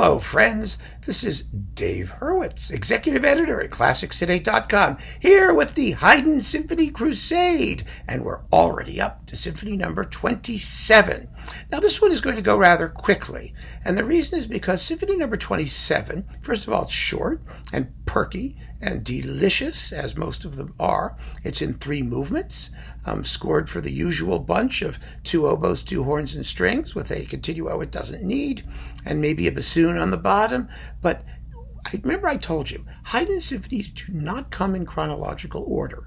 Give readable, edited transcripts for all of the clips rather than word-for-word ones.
Hello, friends. This is Dave Hurwitz, executive editor at ClassicsToday.com, here with the Haydn Symphony Crusade, and we're already up to Symphony number 27. Now, this one is going to go rather quickly, and the reason is because Symphony number 27, first of all, it's short and perky and delicious, as most of them are. It's in 3 movements, scored for the usual bunch of 2 oboes, 2 horns, and strings with a continuo it doesn't need, and maybe a bassoon on the bottom. But I remember I told you, Haydn symphonies do not come in chronological order.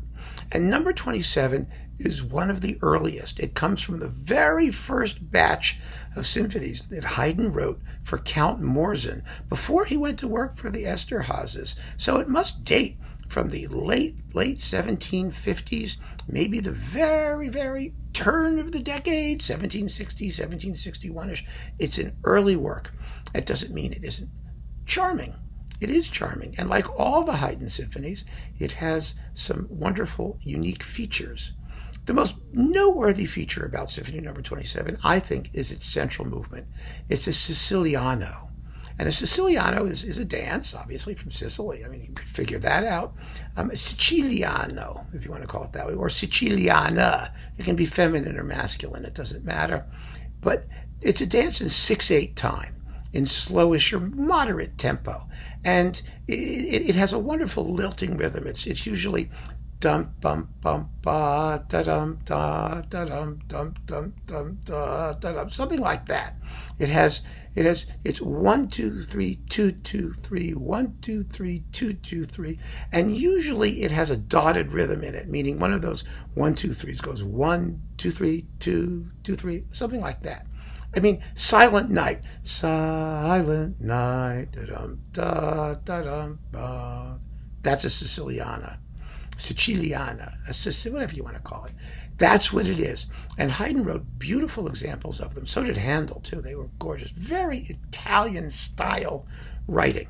And number 27 is one of the earliest. It comes from the very first batch of symphonies that Haydn wrote for Count Morzin before he went to work for the Esterházys. So it must date from the late 1750s, maybe the very turn of the decade, 1760, 1761-ish. It's an early work. That doesn't mean it isn't charming. It is charming. And like all the Haydn symphonies, it has some wonderful, unique features. The most noteworthy feature about Symphony number 27, I think, is its central movement. It's a siciliano. And a siciliano is a dance, obviously, from Sicily. I mean, you can figure that out. A siciliano, if you want to call it that way, or siciliana. It can be feminine or masculine. It doesn't matter. But it's a dance in 6/8 time, in slowish or moderate tempo. And it has a wonderful lilting rhythm. It's usually dum bum bum ba da dum da da dum dum dum dum da da dum, something like that. It's 1 2 3 2 2 3 1 2 3 2 2 3, and usually it has a dotted rhythm in it, meaning one of those 1 2 3s goes 1 2 3 2 2 3, something like that. I mean, Silent Night, da-dum, da-dum, ba. That's a Siciliana, whatever you want to call it. That's what it is. And Haydn wrote beautiful examples of them. So did Handel, too. They were gorgeous. Very Italian-style writing.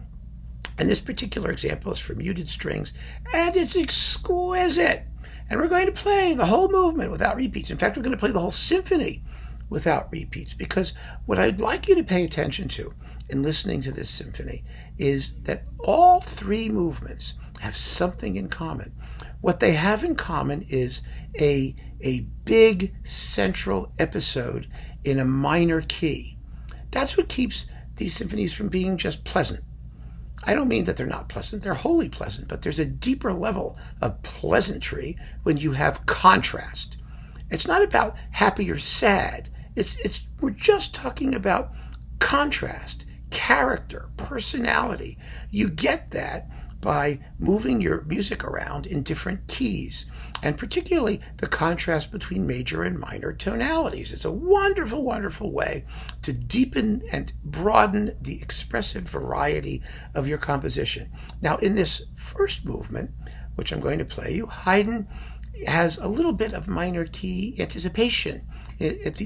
And this particular example is for muted strings, and it's exquisite. And we're going to play the whole movement without repeats. In fact, we're going to play the whole symphony without repeats, because what I'd like you to pay attention to in listening to this symphony is that all 3 movements have something in common. What they have in common is a big central episode in a minor key. That's what keeps these symphonies from being just pleasant. I don't mean that they're not pleasant, they're wholly pleasant, but there's a deeper level of pleasantry when you have contrast. It's not about happy or sad. We're just talking about contrast, character, personality. You get that by moving your music around in different keys, and particularly the contrast between major and minor tonalities. It's a wonderful, wonderful way to deepen and broaden the expressive variety of your composition. Now, in this first movement, which I'm going to play you, Haydn has a little bit of minor key anticipation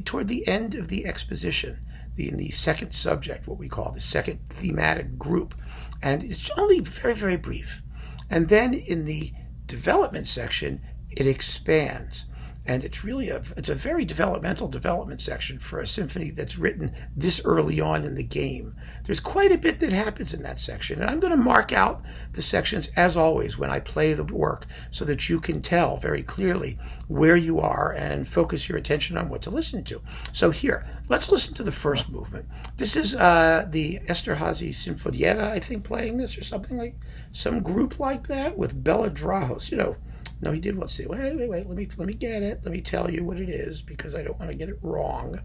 toward the end of the exposition, in the second subject, what we call the second thematic group. And it's only very brief. And then in the development section, it expands. And it's really a very developmental development section for a symphony that's written this early on in the game. There's quite a bit that happens in that section. And I'm going to mark out the sections, as always, when I play the work, so that you can tell very clearly where you are and focus your attention on what to listen to. So here, let's listen to the first movement. This is the Esterházy Sinfonietta, I think, playing this, or something like, some group like that, with Bela Drahos. No, he did. Let's see. Wait. Let me get it. Let me tell you what it is, because I don't want to get it wrong.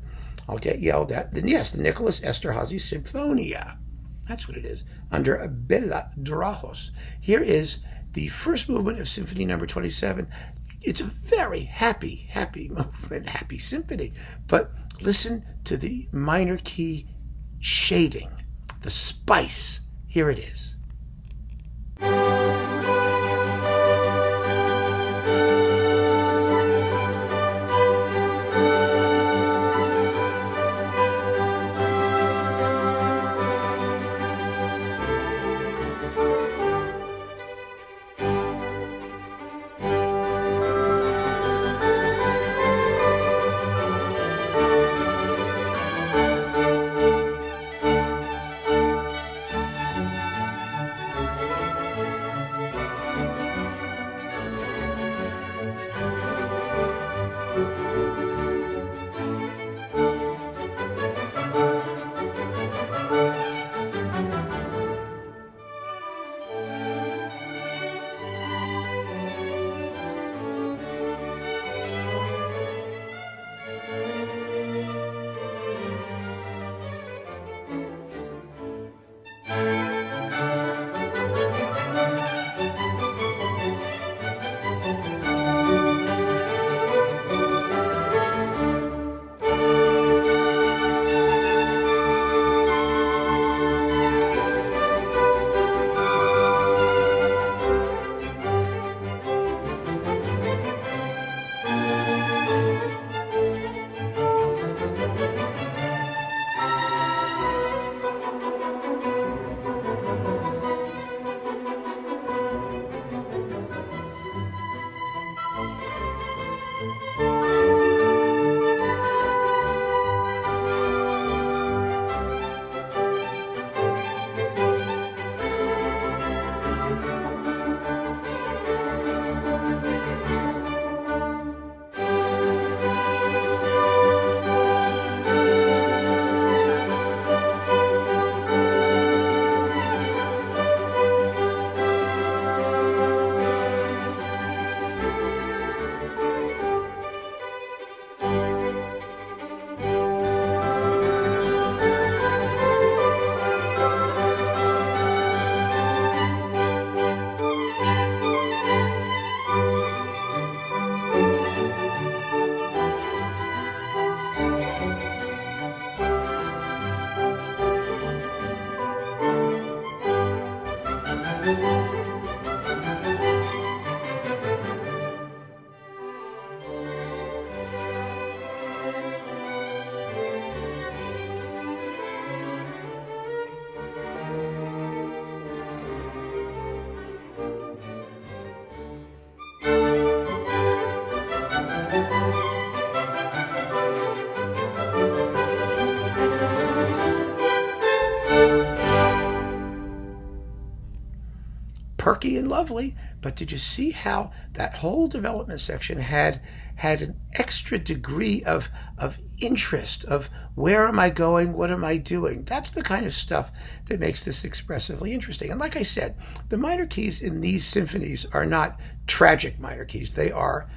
I'll get yelled at. Then yes, the Nicholas Esterházy Symphonia. That's what it is. Under Bela Drahos. Here is the first movement of Symphony number 27. It's a very happy movement, happy symphony. But listen to the minor key shading, the spice. Here it is. Perky and lovely, but did you see how that whole development section had an extra degree of interest, of where am I going, what am I doing? That's the kind of stuff that makes this expressively interesting. And like I said, the minor keys in these symphonies are not tragic minor keys. They are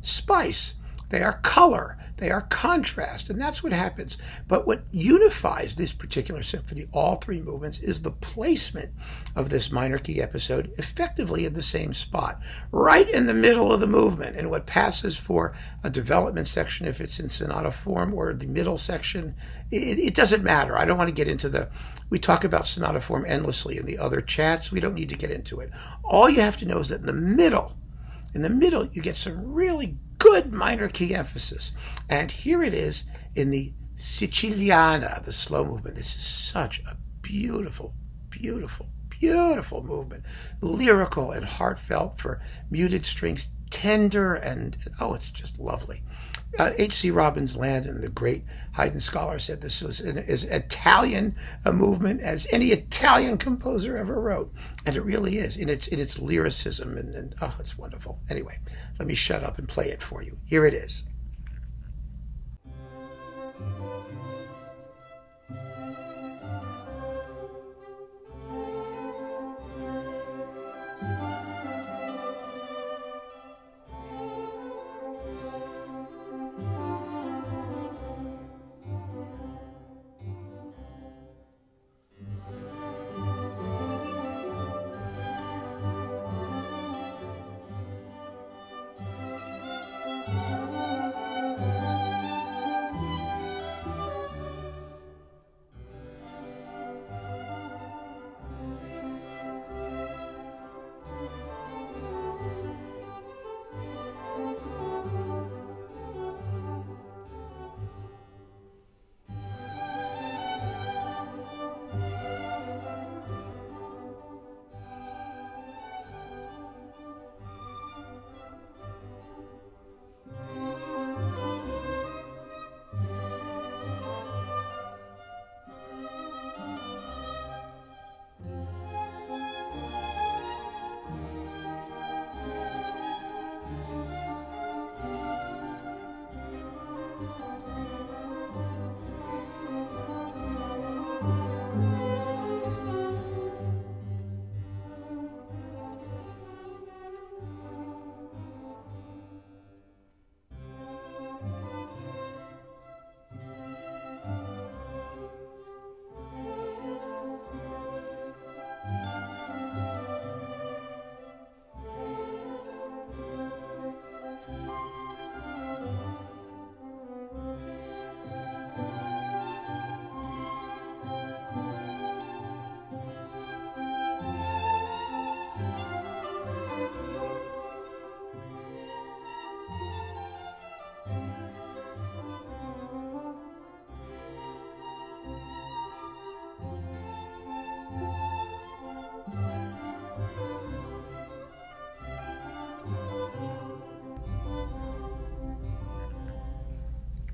spice. They are color. They are contrast, and that's what happens. But what unifies this particular symphony, all three movements, is the placement of this minor key episode effectively in the same spot, right in the middle of the movement. And what passes for a development section, if it's in sonata form, or the middle section, it doesn't matter. I don't want to get into we talk about sonata form endlessly in the other chats. We don't need to get into it. All you have to know is that in the middle, you get some really good minor key emphasis. And here it is in the siciliana, the slow movement. This is such a beautiful, beautiful, beautiful movement. Lyrical and heartfelt for muted strings, tender, and oh, it's just lovely. H.C. Robbins Landon, the great Haydn scholar, said this was as Italian a movement as any Italian composer ever wrote, and it really is in its lyricism, and oh, it's wonderful. Anyway, let me shut up and play it for you. Here it is.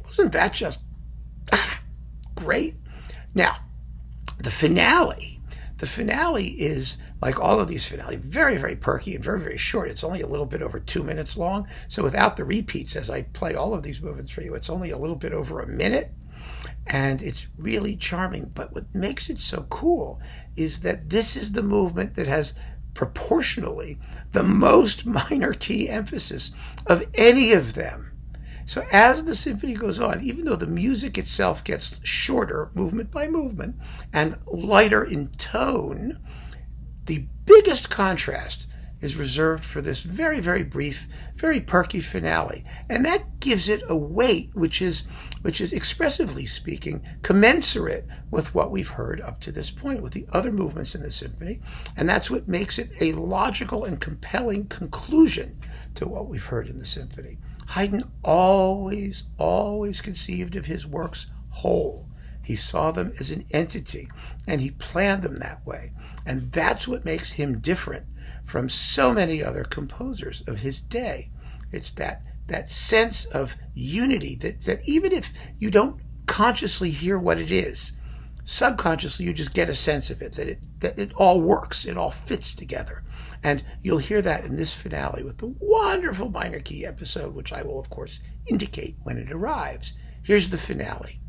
Wasn't that just great? Now, the finale is, like all of these finale, very, very perky and very, very short. It's only a little bit over 2 minutes long. So without the repeats, as I play all of these movements for you, it's only a little bit over a minute. And it's really charming. But what makes it so cool is that this is the movement that has proportionally the most minor key emphasis of any of them. So as the symphony goes on, even though the music itself gets shorter, movement by movement, and lighter in tone, the biggest contrast is reserved for this very, very brief, very perky finale. And that gives it a weight which is expressively speaking, commensurate with what we've heard up to this point, with the other movements in the symphony. And that's what makes it a logical and compelling conclusion to what we've heard in the symphony. Haydn always conceived of his works whole. He saw them as an entity, and he planned them that way. And that's what makes him different from so many other composers of his day. It's that sense of unity that even if you don't consciously hear what it is, subconsciously you just get a sense of it, that it all works, it all fits together. And you'll hear that in this finale with the wonderful minor key episode, which I will, of course, indicate when it arrives. Here's the finale.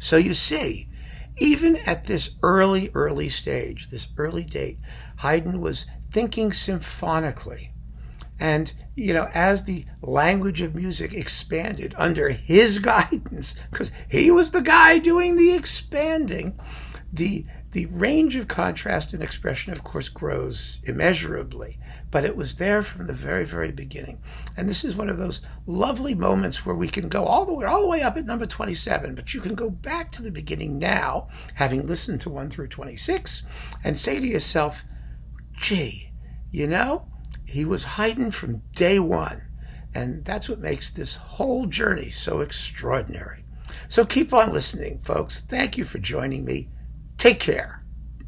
So you see, even at this early stage, this early date, Haydn was thinking symphonically. And, as the language of music expanded under his guidance, because he was the guy doing the expanding, the range of contrast and expression, of course, grows immeasurably. But it was there from the very, very beginning. And this is one of those lovely moments where we can go all the way up at number 27, but you can go back to the beginning now, having listened to 1 through 26, and say to yourself, gee, he was Haydn from day one. And that's what makes this whole journey so extraordinary. So keep on listening, folks. Thank you for joining me. Take care.